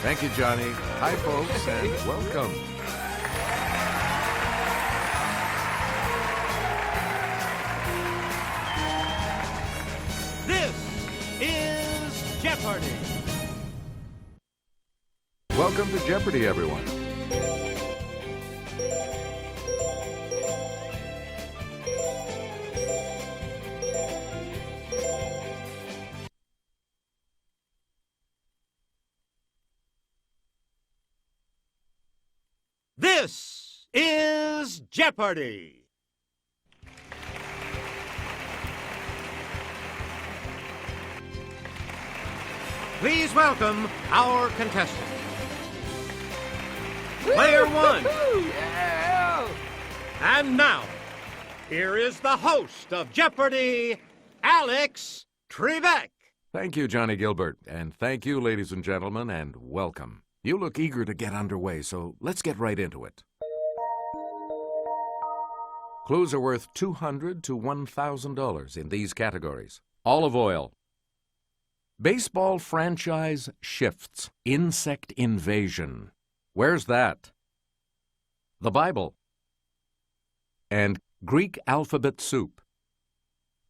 Thank you, Johnny. Hi, folks, and welcome. This is Jeopardy! Welcome to Jeopardy, everyone. This is Jeopardy! Please welcome our contestants. Player one. Yeah. And now, here is the host of Jeopardy, Alex Trebek. Thank you, Johnny Gilbert, and thank you, ladies and gentlemen, and welcome. You look eager to get underway, so let's get right into it. Clues are worth $200 to $1,000 in these categories. Olive oil. Baseball franchise shifts. Insect invasion. Where's that? The Bible. And Greek alphabet soup.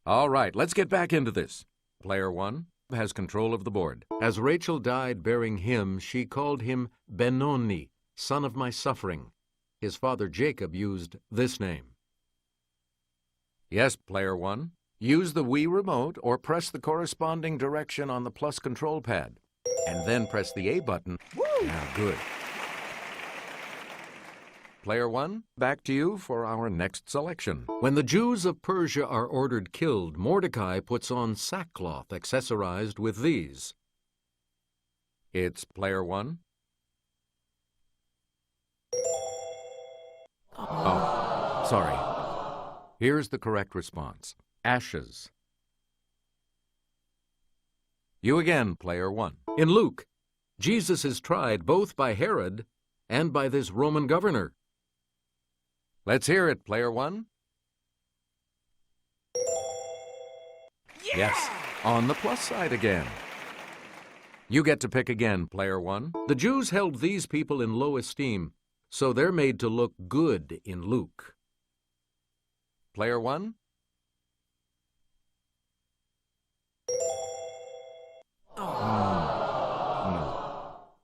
All right, let's get back into this. Player one has control of the board. As Rachel died bearing him, she called him Benoni, son of my suffering. His father Jacob used this name. Yes, player one. Use the Wii remote or press the corresponding direction on the plus control pad. And then press the A button. Woo! Now, good. Player one, back to you for our next selection. When the Jews of Persia are ordered killed, Mordecai puts on sackcloth accessorized with these. It's player one. Oh, sorry. Here's the correct response. Ashes. You again, player one. In Luke, Jesus is tried both by Herod and by this Roman governor. Let's hear it, player one. Yeah. Yes, on the plus side again. You get to pick again, player one. The Jews held these people in low esteem, so they're made to look good in Luke. Player one. No.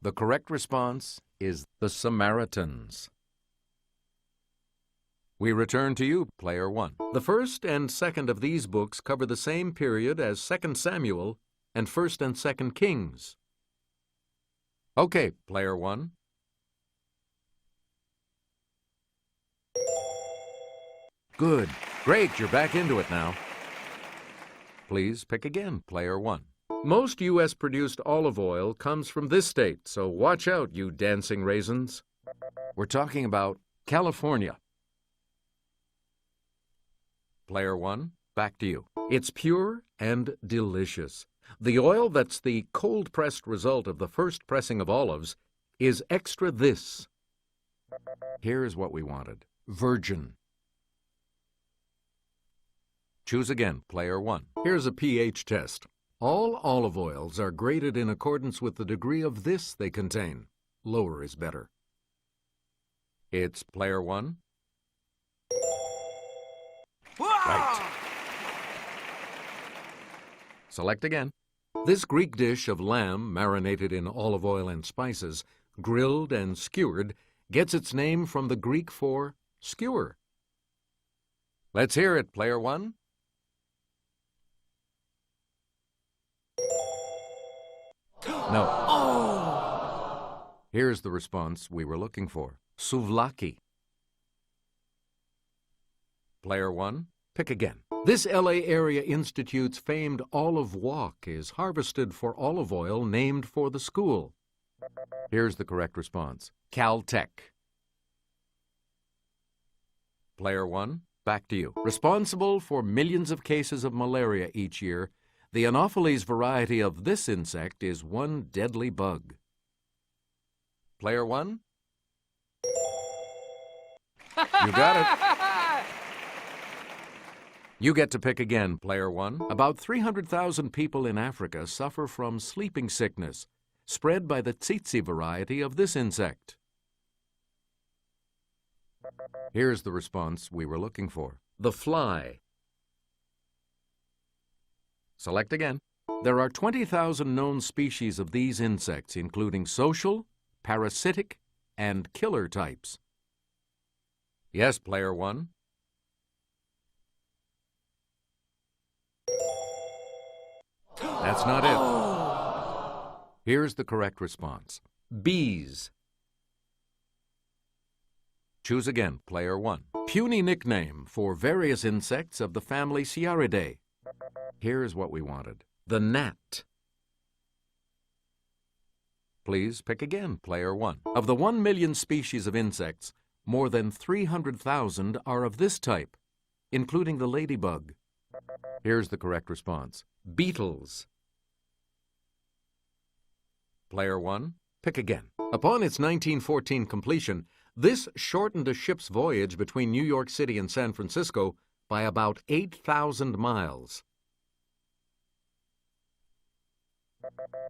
The correct response is the Samaritans. We return to you, player one. The first and second of these books cover the same period as 2 Samuel and 1 and 2 Kings. Okay, player one. Good. Great, you're back into it now. Please pick again, player one. Most U.S.-produced olive oil comes from this state, so watch out, you dancing raisins. We're talking about California. Player one, back to you. It's pure and delicious. The oil that's the cold-pressed result of the first pressing of olives is extra this. Here's what we wanted. Virgin. Choose again, player one. Here's a pH test. All olive oils are graded in accordance with the degree of this they contain. Lower is better. It's player one. Right. Select again. This Greek dish of lamb marinated in olive oil and spices, grilled and skewered, gets its name from the Greek for skewer. Let's hear it, player one. No. Oh! Here's the response we were looking for. Souvlaki. Player one, pick again. This LA Area Institute's famed olive walk is harvested for olive oil named for the school. Here's the correct response. Caltech. Player one, back to you. Responsible for millions of cases of malaria each year, the Anopheles variety of this insect is one deadly bug. Player one? You got it. You get to pick again, player one. About 300,000 people in Africa suffer from sleeping sickness, spread by the tsetse variety of this insect? Here's the response we were looking for. The fly. Select again. There are 20,000 known species of these insects, including social, parasitic, and killer types. Yes, player one. That's not it. Here's the correct response. Bees. Choose again, player one. Puny nickname for various insects of the family Sciaridae. Here's what we wanted. The gnat. Please pick again, player one. Of the 1 million species of insects, more than 300,000 are of this type, including the ladybug. Here's the correct response. Beetles. Player one, pick again. Upon its 1914 completion, this shortened a ship's voyage between New York City and San Francisco by about 8,000 miles.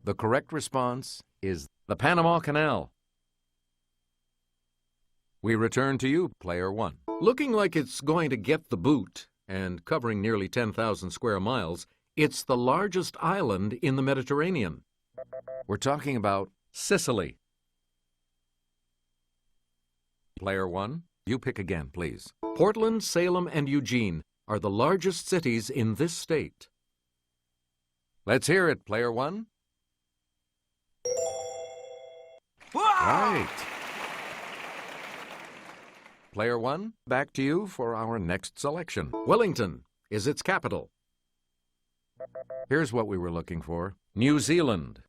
The correct response is the Panama Canal. We return to you, player one. Looking like it's going to get the boot and covering nearly 10,000 square miles, it's the largest island in the Mediterranean. We're talking about Sicily. Player one, you pick again, please. Portland, Salem, and Eugene are the largest cities in this state. Let's hear it, player one. Right. Player one, back to you for our next selection. Wellington is its capital. Here's what we were looking for. New Zealand.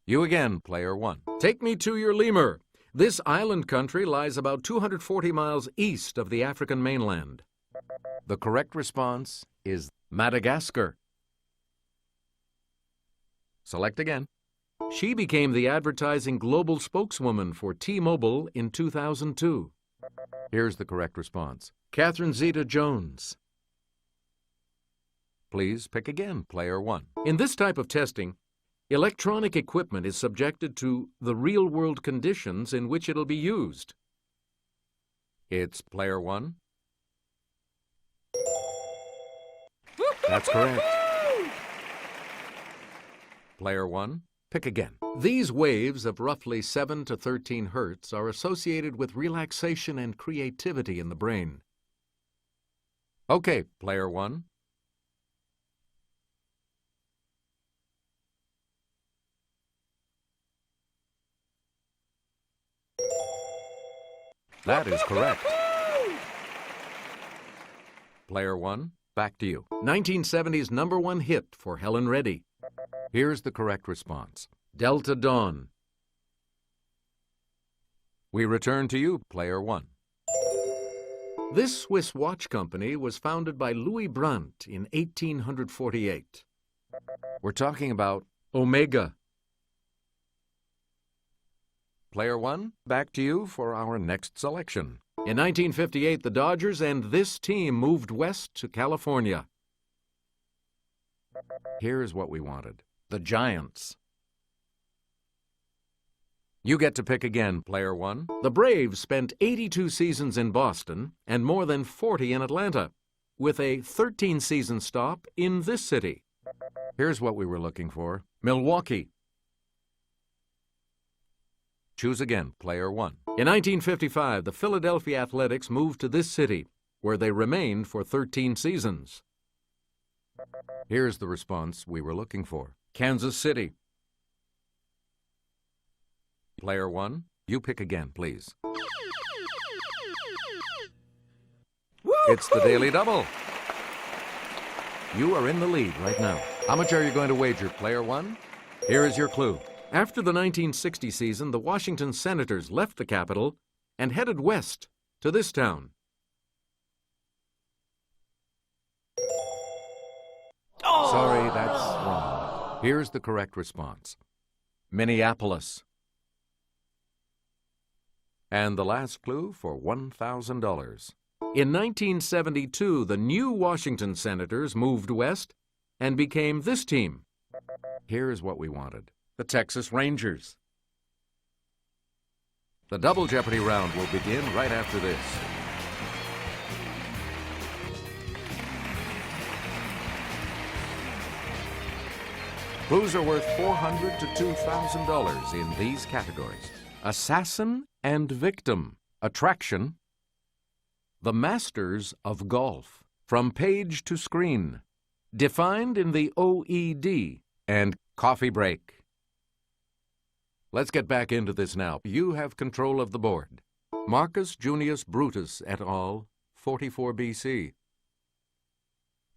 You again, player one. Take me to your lemur. This island country lies about 240 miles east of the African mainland. The correct response is Madagascar. Select again. She became the advertising global spokeswoman for T-Mobile in 2002. Here's the correct response. Catherine Zeta-Jones. Please pick again, player one. In this type of testing, electronic equipment is subjected to the real-world conditions in which it'll be used. It's player one. That's correct. Player one, pick again. These waves of roughly 7 to 13 hertz are associated with relaxation and creativity in the brain. Okay, player one. That is correct. Player one, back to you. 1970's #1 hit for Helen Reddy. Here's the correct response. Delta Dawn. We return to you, player one. This Swiss watch company was founded by Louis Brandt in 1848. We're talking about Omega. Player one, back to you for our next selection. In 1958, the Dodgers and this team moved west to California. Here's what we wanted. The Giants. You get to pick again, player one. The Braves spent 82 seasons in Boston and more than 40 in Atlanta, with a 13-season stop in this city. Here's what we were looking for. Milwaukee. Choose again, player one. In 1955, the Philadelphia Athletics moved to this city, where they remained for 13 seasons. Here's the response we were looking for. Kansas City. Player one, you pick again, please. It's the Daily Double. You are in the lead right now. How much are you going to wager, player one? Here is your clue. After the 1960 season, the Washington Senators left the capital and headed west to this town. Oh! Sorry, that's wrong. Here's the correct response. Minneapolis. And the last clue for $1,000. In 1972, the new Washington Senators moved west and became this team. Here's what we wanted. The Texas Rangers. The Double Jeopardy round will begin right after this. Clues are worth $400 to $2,000 in these categories. Assassin and victim. Attraction. The Masters of Golf. From page to screen. Defined in the OED. And coffee break. Let's get back into this now. You have control of the board. Marcus Junius Brutus et al., 44 BC.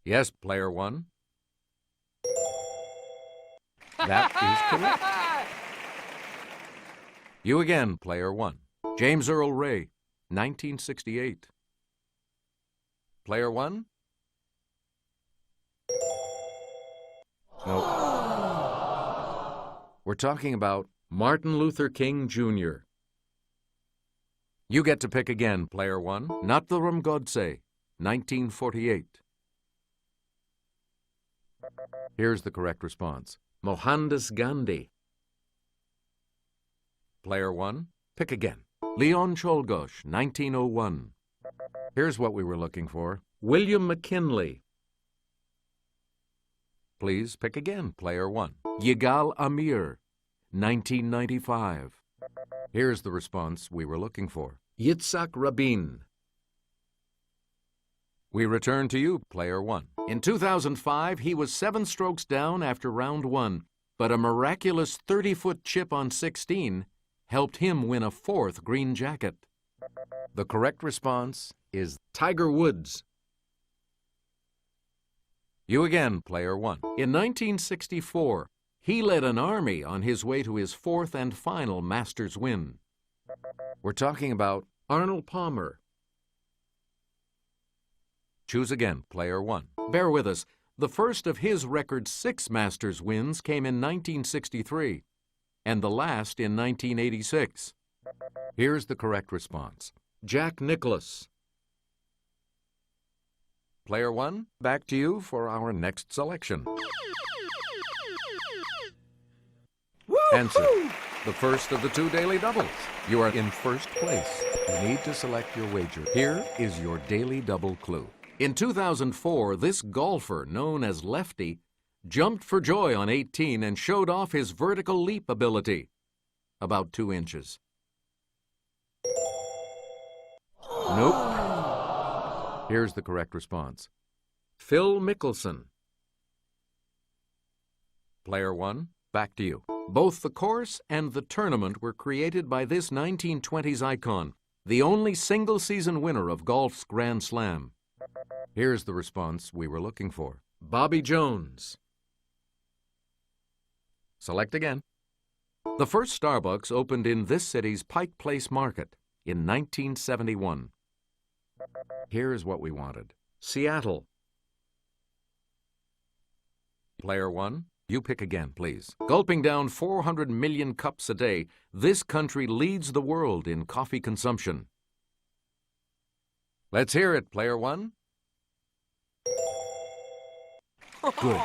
Yes, player one. That is correct. You again, player one. James Earl Ray, 1968. Player one? No. We're talking about Martin Luther King, Jr. You get to pick again, player one. Nathuram Godse, 1948. Here's the correct response. Mohandas Gandhi. Player one, pick again. Leon Czolgosz, 1901. Here's what we were looking for. William McKinley. Please pick again, player one. Yigal Amir, 1995. Here's the response we were looking for. Yitzhak Rabin. We return to you, player one. In 2005, he was 7 strokes down after round 1, but a miraculous 30-foot chip on 16 helped him win a 4th green jacket. The correct response is Tiger Woods. You again, player one. In 1964, he led an army on his way to his 4th and final Masters win. We're talking about Arnold Palmer. Choose again, player one. Bear with us. The first of his record 6 Masters wins came in 1963, and the last in 1986. Here's the correct response. Jack Nicklaus. Player one, back to you for our next selection. Answer. The first of the 2 daily doubles. You are in first place. You need to select your wager. Here is your daily double clue. In 2004, this golfer, known as Lefty, jumped for joy on 18 and showed off his vertical leap ability. About 2 inches. Nope. Here's the correct response. Phil Mickelson. Player one, back to you. Both the course and the tournament were created by this 1920s icon, the only single-season winner of golf's Grand Slam. Here's the response we were looking for. Bobby Jones. Select again. The first Starbucks opened in this city's Pike Place Market in 1971. Here's what we wanted. Seattle. Player one, you pick again, please. Gulping down 400 million cups a day, this country leads the world in coffee consumption. Let's hear it, player one. Good.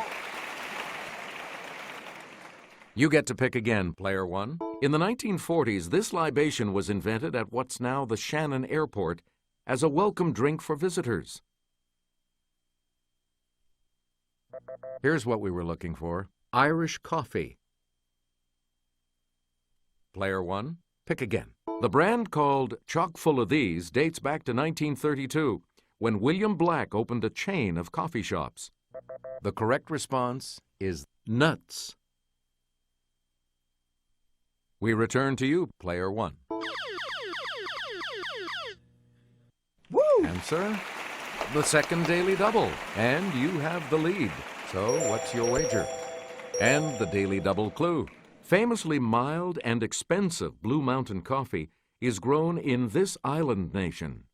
You get to pick again, player one. In the 1940s, this libation was invented at what's now the Shannon Airport as a welcome drink for visitors. Here's what we were looking for. Irish coffee. Player one, pick again. The brand called Chock full of these dates back to 1932, when William Black opened a chain of coffee shops. The correct response is nuts. We return to you, player one. Woo! Answer, the second daily double, and you have the lead. So what's your wager? And the daily double clue. Famously mild and expensive Blue Mountain coffee is grown in this island nation.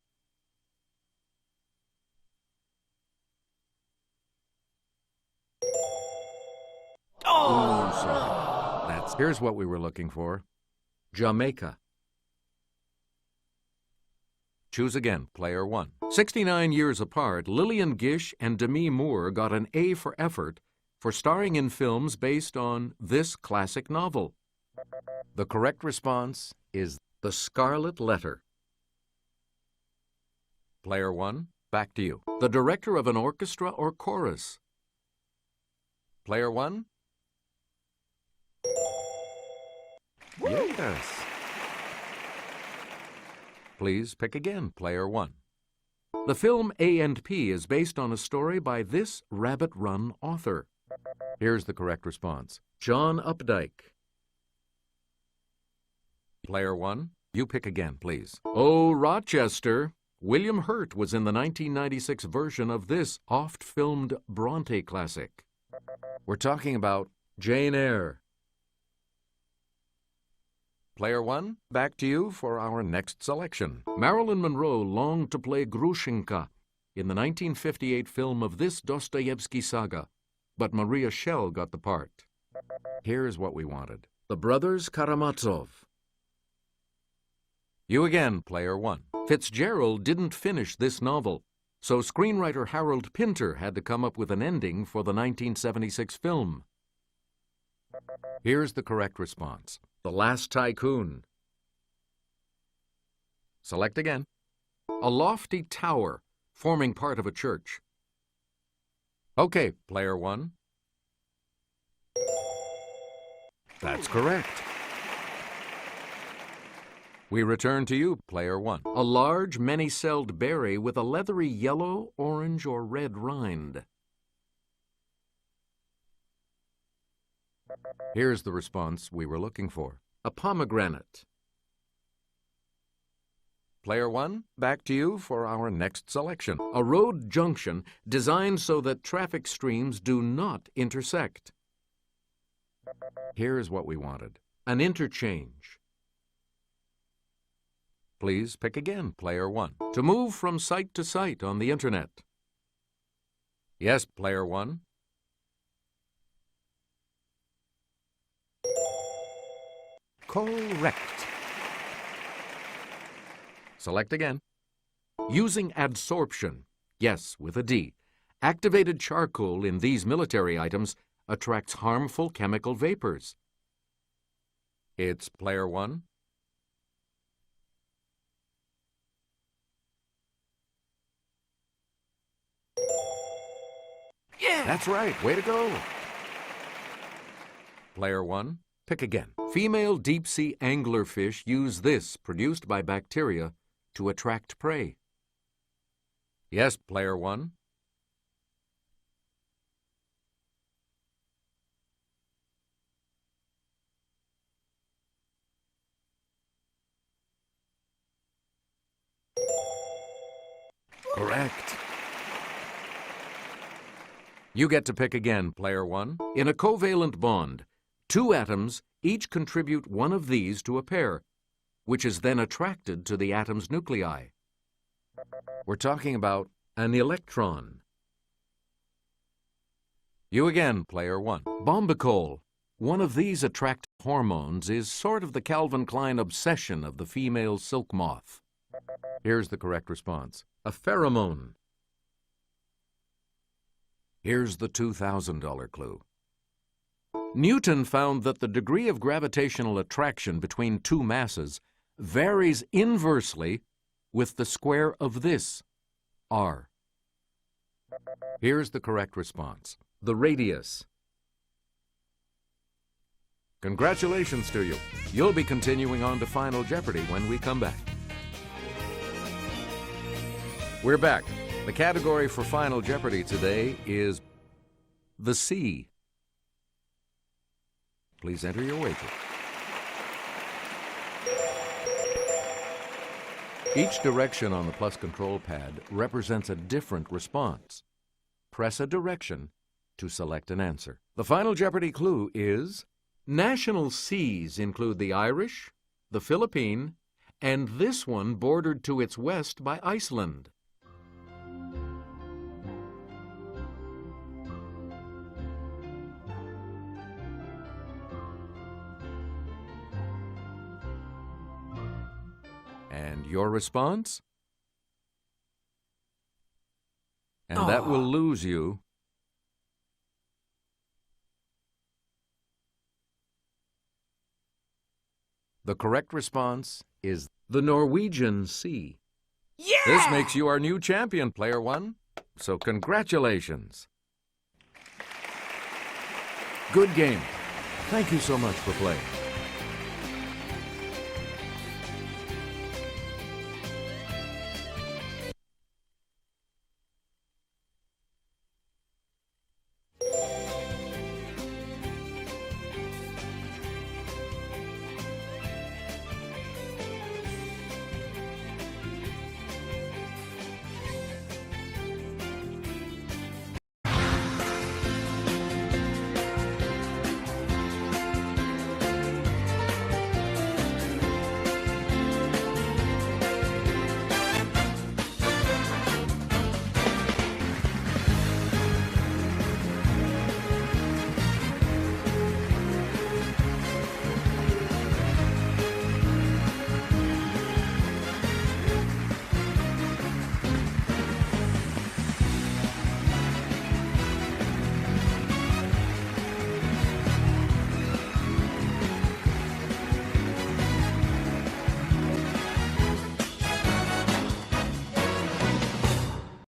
Oh, sorry. Here's what we were looking for. Jamaica. Choose again, player one. 69 years apart, Lillian Gish and Demi Moore got an A for effort for starring in films based on this classic novel? The correct response is The Scarlet Letter. Player 1, back to you. The director of an orchestra or chorus? Player 1? Yes. Please pick again, Player 1. The film A&P is based on a story by this Rabbit Run author. Here's the correct response. John Updike. Player 1, you pick again, please. Oh, Rochester. William Hurt was in the 1996 version of this oft-filmed Bronte classic. We're talking about Jane Eyre. Player 1, back to you for our next selection. Marilyn Monroe longed to play Grushenka in the 1958 film of this Dostoevsky saga, but Maria Schell got the part. Here's what we wanted. The Brothers Karamazov. You again, Player 1. Fitzgerald didn't finish this novel, so screenwriter Harold Pinter had to come up with an ending for the 1976 film. Here's the correct response. The Last Tycoon. Select again. A lofty tower forming part of a church. Okay, Player 1. That's correct. We return to you, Player 1. A large, many-celled berry with a leathery yellow, orange, or red rind. Here's the response we were looking for. A pomegranate. Player 1, back to you for our next selection. A road junction designed so that traffic streams do not intersect. Here's what we wanted. An interchange. Please pick again, Player 1. To move from site to site on the Internet. Yes, Player 1. Correct. Select again. Using adsorption, yes, with a D. Activated charcoal in these military items attracts harmful chemical vapors. It's Player 1. Yeah! That's right. Way to go. Player 1, pick again. Female deep-sea anglerfish use this, produced by bacteria, to attract prey. Yes, Player 1. Correct. You get to pick again, Player 1. In a covalent bond, two atoms each contribute one of these to a pair, which is then attracted to the atom's nuclei. We're talking about an electron. You again, Player 1. Bombicol. One of these attractive hormones is sort of the Calvin Klein obsession of the female silk moth. Here's the correct response. A pheromone. Here's the $2,000 clue. Newton found that the degree of gravitational attraction between two masses varies inversely with the square of this, r. Here's the correct response. The radius. Congratulations to you. You'll be continuing on to Final Jeopardy when we come back. We're back. The category for Final Jeopardy today is the sea. Please enter your wager. Each direction on the plus control pad represents a different response. Press a direction to select an answer. The Final Jeopardy clue is national seas include the Irish, the Philippine, and this one bordered to its west by Iceland. And your response? And that will lose you The correct response is the Norwegian Sea. Yeah! This makes you our new champion, Player One. So congratulations. Good game. Thank you so much for playing.